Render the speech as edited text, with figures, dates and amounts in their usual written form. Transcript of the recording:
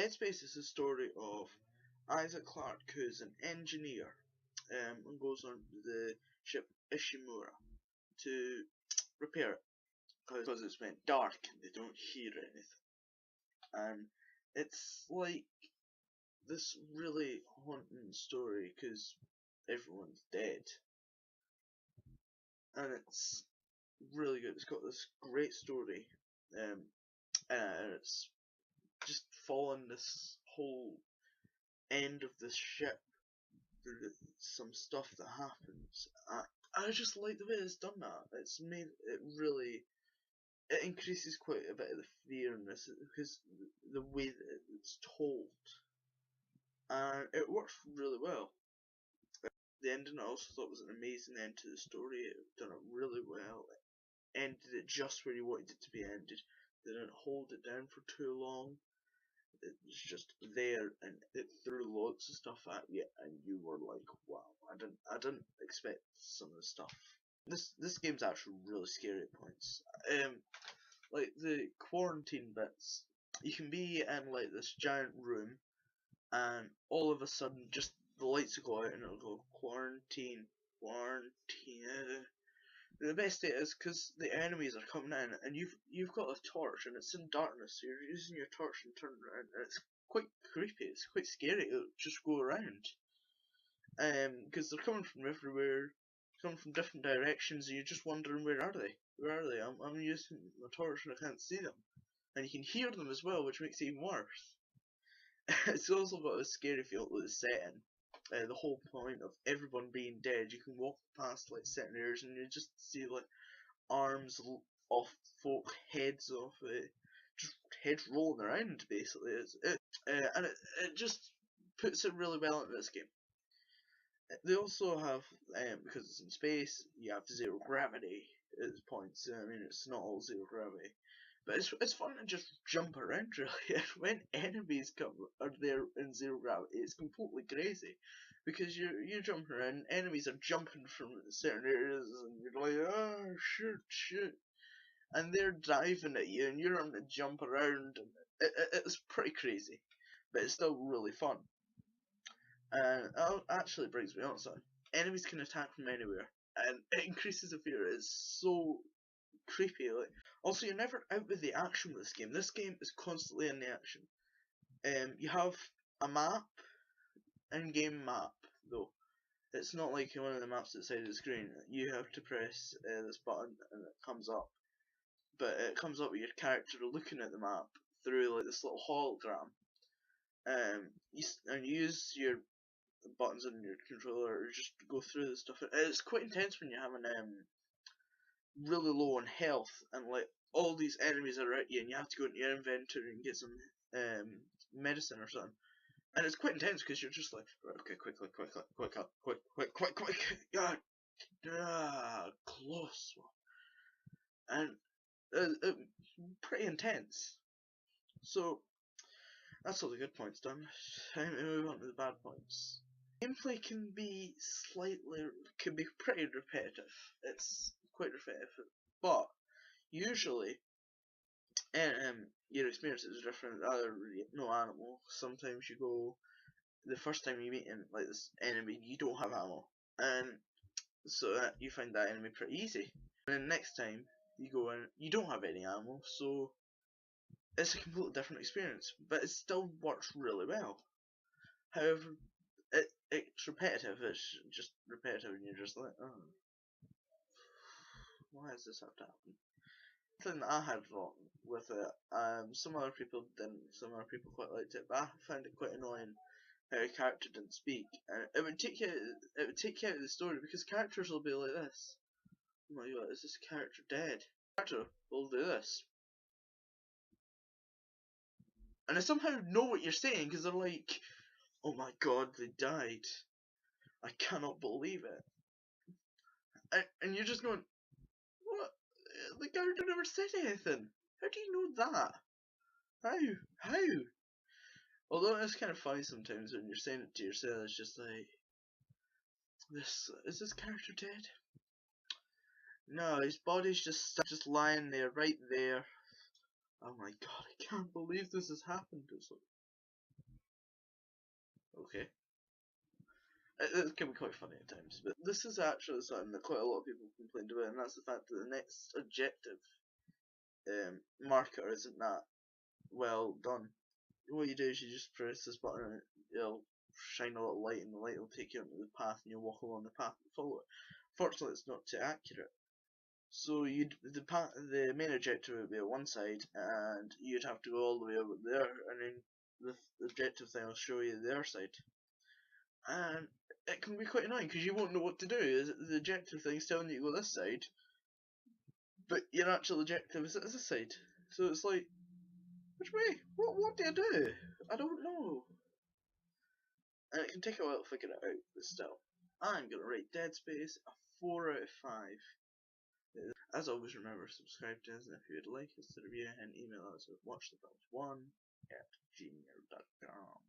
it's basically the story of Isaac Clarke, who's an engineer, and goes on the ship Ishimura to repair it because it's went dark and they don't hear anything. And it's like this really haunting story because everyone's dead, and it's really good. It's got this great story, and it's just following this whole end of this ship. There's some stuff that happens. I just like the way it's done that. It's made it really. It increases quite a bit of the fear in this because the way that it's told, and it works really well. The ending I also thought was an amazing end to the story. It done it really well. It ended it just where you wanted it to be ended. They didn't hold it down for too long. It was just there, and it threw lots of stuff at you, and you were like, "Wow, I didn't expect some of the stuff." This game's actually really scary at points. Like the quarantine bits, you can be in like this giant room, and all of a sudden, just the lights will go out, and it'll go quarantine, quarantine. The best bit is because the enemies are coming in, and you've got a torch, and it's in darkness, so you're using your torch and turning around, and it's quite creepy. It's quite scary to just go around, because they're coming from everywhere, coming from different directions, and you're just wondering where are they? Where are they? I'm using my torch and I can't see them, and you can hear them as well, which makes it even worse. It's also got a scary feel to the setting. The whole point of everyone being dead, you can walk past like certain areas and you just see like arms off folk, heads off, just heads rolling around basically. And it just puts it really well into this game. They also have, because it's in space, you have zero gravity at points. I mean, it's not all zero gravity. But it's fun to just jump around really. When enemies are there in zero gravity, it's completely crazy, because you're jumping around, enemies are jumping from certain areas, and you're like, oh shoot, and they're diving at you, and you're having to jump around, and it's pretty crazy, but it's still really fun. And that actually brings me on something. Enemies can attack from anywhere, and it increases the fear. It's so creepy. Like, also, you're never out with the action with this game. This game is constantly in the action. You have a map, in-game map, though. It's not like one of the maps at the side of the screen. You have to press this button and it comes up. But it comes up with your character looking at the map through like this little hologram. You use your buttons on your controller to just go through the stuff. It's quite intense when you're having really low on health, and like all these enemies are at you, and you have to go into your inventory and get some medicine or something. And it's quite intense because you're just like, right, okay, quick, close one, and pretty intense. So that's all the good points done. Time to move on to the bad points. Gameplay can be pretty repetitive. It's quite repetitive, but usually, your experience is different. No animal. Sometimes you go, the first time you meet like this enemy, you don't have ammo, and so you find that enemy pretty easy. And then next time you go in, you don't have any ammo, so it's a completely different experience. But it still works really well. However, it's repetitive. It's just repetitive, and you're just like, oh, why does this have to happen? Thing that I had wrong with it. Some other people didn't. Some other people quite liked it, but I found it quite annoying how a character didn't speak. And it would take you out of the story, because characters will be like this. Oh my god, is this character dead? Character will do this, and I somehow know what you're saying, because they're like, oh my god, they died. I cannot believe it. And you're just going, what? The character never said anything. How do you know that? How? Although it's kind of funny sometimes when you're saying it to yourself. It's just like, is this character dead? No, his body's just lying there, right there. Oh my god, I can't believe this has happened. It's like, Okay. It can be quite funny at times, but this is actually something that quite a lot of people complained about, and that's the fact that the next objective marker isn't that well done. What you do is you just press this button and it'll shine a little light, and the light will take you onto the path, and you'll walk along the path and follow it. Fortunately, it's not too accurate. So the main objective would be on one side, and you'd have to go all the way over there, and then the objective thing will show you the other side. And it can be quite annoying because you won't know what to do. The objective thing is telling you to go this side, but your actual objective is this side. So it's like, which way? What do I do? I don't know. And it can take a while to figure it out, but still. I'm gonna rate Dead Space a 4 out of 5. As always, remember to subscribe to us, and if you would like us to review and email us at watchthefilms1@gmail.com.